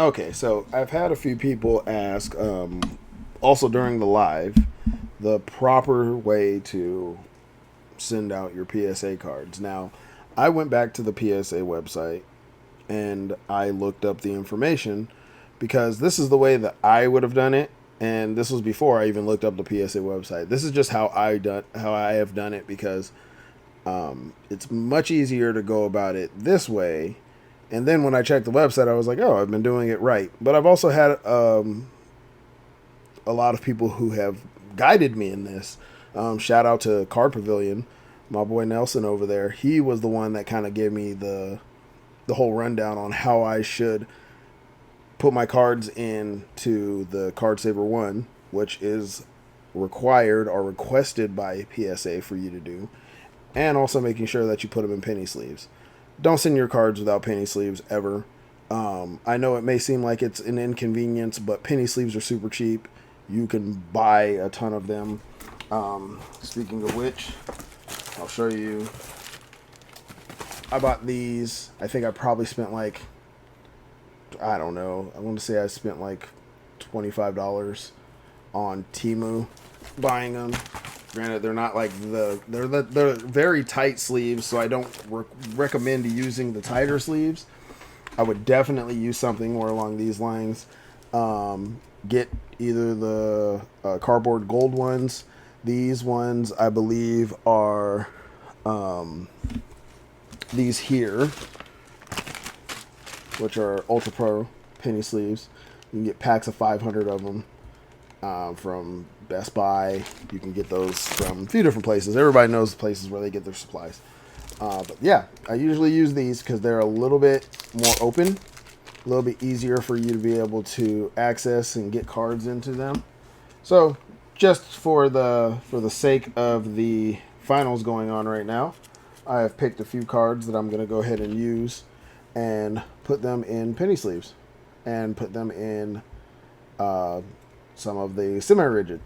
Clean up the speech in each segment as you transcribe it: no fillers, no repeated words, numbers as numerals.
Okay, so I've had a few people ask, also during the live, the proper way to send out your PSA cards. Now, I went back to the PSA website and I looked up the information because this is the way that I would have done it, and this was before I even looked up the PSA website. This is just how I have done it because it's much easier to go about it this way. And then when I checked the website, I was like, oh, I've been doing it right. But I've also had a lot of people who have guided me in this. Shout out to Card Pavilion, my boy Nelson over there. He was the one that kind of gave me the whole rundown on how I should put my cards into the Card Saver One, which is required or requested by PSA for you to do, and also making sure that you put them in penny sleeves. Don't send your cards without penny sleeves ever. I know it may seem like it's an inconvenience, but penny sleeves are super cheap. You can buy a ton of them. Speaking of which, I'll show you. I bought these. I think I probably spent like, I don't know. I want to say I spent like $25 on Temu buying them. Granted, they're not like they're very tight sleeves, so I don't recommend using the tighter sleeves. I would definitely use something more along these lines. Get either the cardboard gold ones. These ones, I believe, are these here, which are Ultra Pro penny sleeves. You can get packs of 500 of them from Best Buy. You can get those from a few different places. Everybody knows the places where they get their supplies. But yeah, I usually use these because they're a little bit more open, a little bit easier for you to be able to access and get cards into them. So just for the sake of the finals going on right now, I have picked a few cards that I'm going to go ahead and use and put them in penny sleeves and put them in some of the semi-rigid.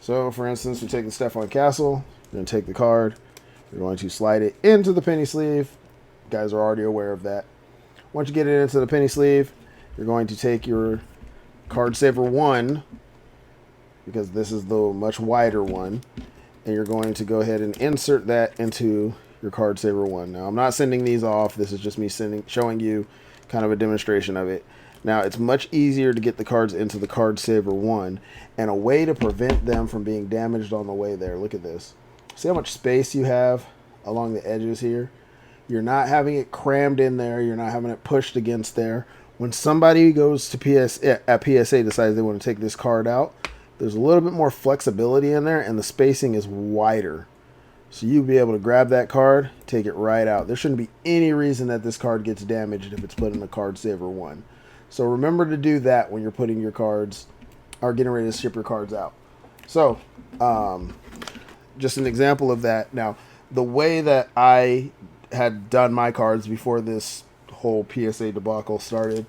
So, for instance, we're taking Stephon Castle. You're going to take the card. You're going to slide it into the penny sleeve. You guys are already aware of that. Once you get it into the penny sleeve, you're going to take your Card Saver 1, because this is the much wider one, and you're going to go ahead and insert that into your Card Saver 1. Now, I'm not sending these off. This is just me showing you kind of a demonstration of it. Now, it's much easier to get the cards into the Card Saver 1, and a way to prevent them from being damaged on the way there. Look at this. See how much space you have along the edges here? You're not having it crammed in there. You're not having it pushed against there. When somebody goes to PSA decides they want to take this card out, there's a little bit more flexibility in there, and the spacing is wider. So you'll be able to grab that card, take it right out. There shouldn't be any reason that this card gets damaged if it's put in the Card Saver 1. So remember to do that when you're putting your cards or getting ready to ship your cards out. So just an example of that. Now, the way that I had done my cards before this whole PSA debacle started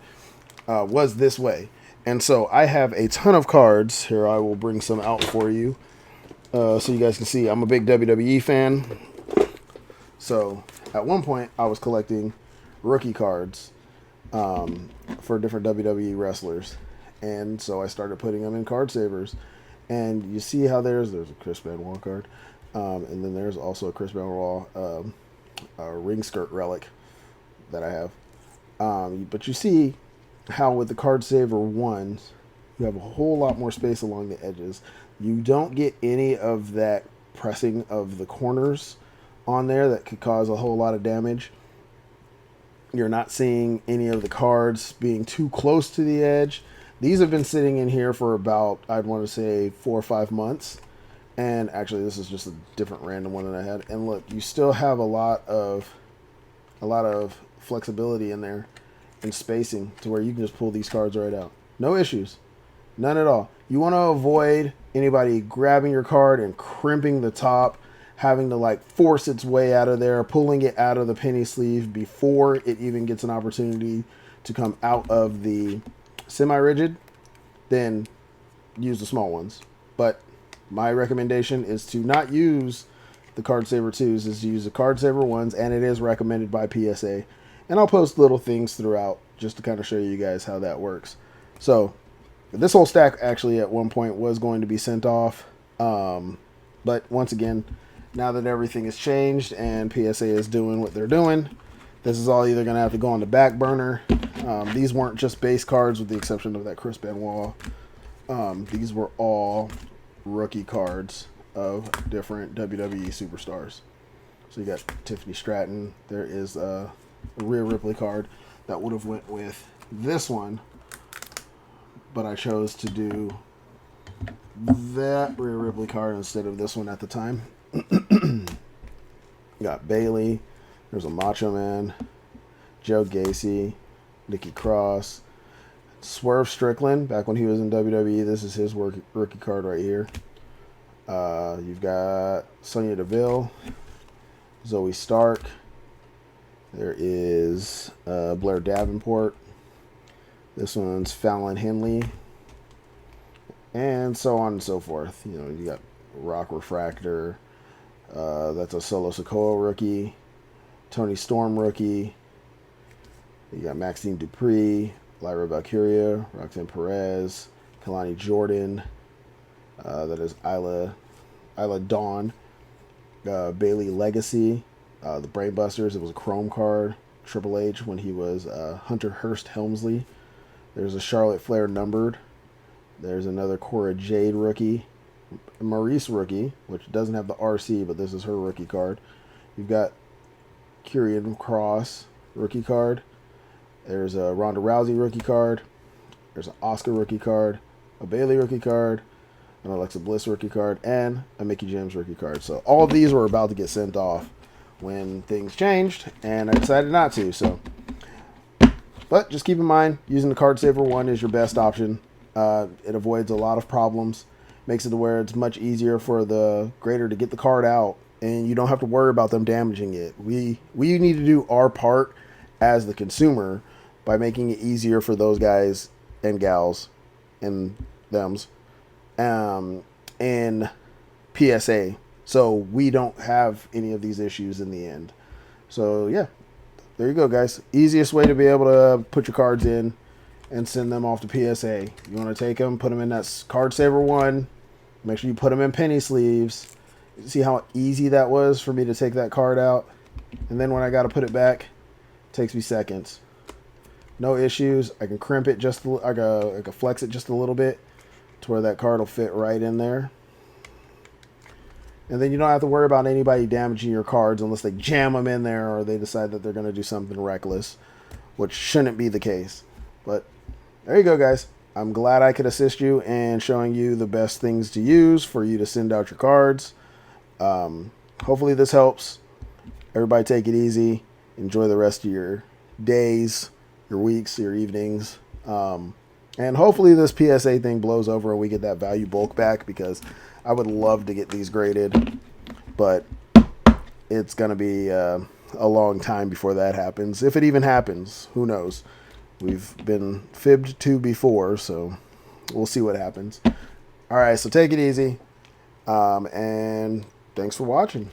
was this way. And so I have a ton of cards. Here, I will bring some out for you so you guys can see. I'm a big WWE fan. So at one point, I was collecting rookie cards for different WWE wrestlers. And so I started putting them in card savers. And you see how there's a Chris Benoit card. And then there's also a Chris Benoit ring skirt relic that I have. But you see how with the Card Saver 1, you have a whole lot more space along the edges. You don't get any of that pressing of the corners on there that could cause a whole lot of damage. You're not seeing any of the cards being too close to the edge. These have been sitting in here for about, I'd want to say, 4 or 5 months. And actually, this is just a different random one that I had. And look, you still have a lot of flexibility in there and spacing to where you can just pull these cards right out. No issues. None at all. You want to avoid anybody grabbing your card and crimping the top, having to like force its way out of there, pulling it out of the penny sleeve before it even gets an opportunity to come out of the semi-rigid. Then use the small ones. But my recommendation is to not use the Card Saver 2s, is to use the Card Saver 1s, and it is recommended by PSA. And I'll post little things throughout just to kind of show you guys how that works. So this whole stack actually at one point was going to be sent off. But once again, now that everything has changed and PSA is doing what they're doing, this is all either going to have to go on the back burner. These weren't just base cards with the exception of that Chris Benoit. These were all rookie cards of different WWE superstars. So you got Tiffany Stratton. There is a Rhea Ripley card that would have went with this one, but I chose to do that Rhea Ripley card instead of this one at the time. Got Bayley. There's a Macho Man, Joe Gacy, Nikki Cross, Swerve Strickland. Back when he was in WWE, this is his rookie card right here. You've got Sonya Deville, Zoe Stark. There is Blair Davenport. This one's Fallon Henley, and so on and so forth. You know, you got Rock Refractor. That's a Solo Sikoa rookie. Tony Storm rookie. You got Maxine Dupree, Lyra Valkyria, Roxanne Perez, Kalani Jordan. That is Isla Dawn. Bailey Legacy. The Brainbusters. It was a Chrome card. Triple H when he was Hunter Hearst Helmsley. There's a Charlotte Flair numbered. There's another Cora Jade rookie. Maurice rookie, which doesn't have the RC, but this is her rookie card. You've got Karrion Kross rookie card. There's a Ronda Rousey rookie card. There's an Oscar rookie card. A Bayley rookie card. An Alexa Bliss rookie card. And a Mickie James rookie card. So all of these were about to get sent off when things changed, and I decided not to. So, but just keep in mind, using the Card Saver 1 is your best option. It avoids a lot of problems. Makes it to where it's much easier for the grader to get the card out, and you don't have to worry about them damaging it. We need to do our part as the consumer by making it easier for those guys and gals and thems in PSA, so we don't have any of these issues in the end. So yeah, there you go, guys. Easiest way to be able to put your cards in and send them off to PSA. You want to take them, put them in that Card Saver 1. Make sure you put them in penny sleeves. See how easy that was for me to take that card out? And then when I got to put it back, it takes me seconds. No issues. I can crimp it just, I can flex it just a little bit to where that card will fit right in there. And then you don't have to worry about anybody damaging your cards unless they jam them in there or they decide that they're going to do something reckless, which shouldn't be the case. But there you go, guys. I'm glad I could assist you in showing you the best things to use for you to send out your cards. Hopefully this helps. Everybody take it easy. Enjoy the rest of your days, your weeks, your evenings. And hopefully this PSA thing blows over and we get that value bulk back, because I would love to get these graded, but it's going to be a long time before that happens. If it even happens, who knows? We've been fibbed to before, so we'll see what happens. All right, so take it easy, and thanks for watching.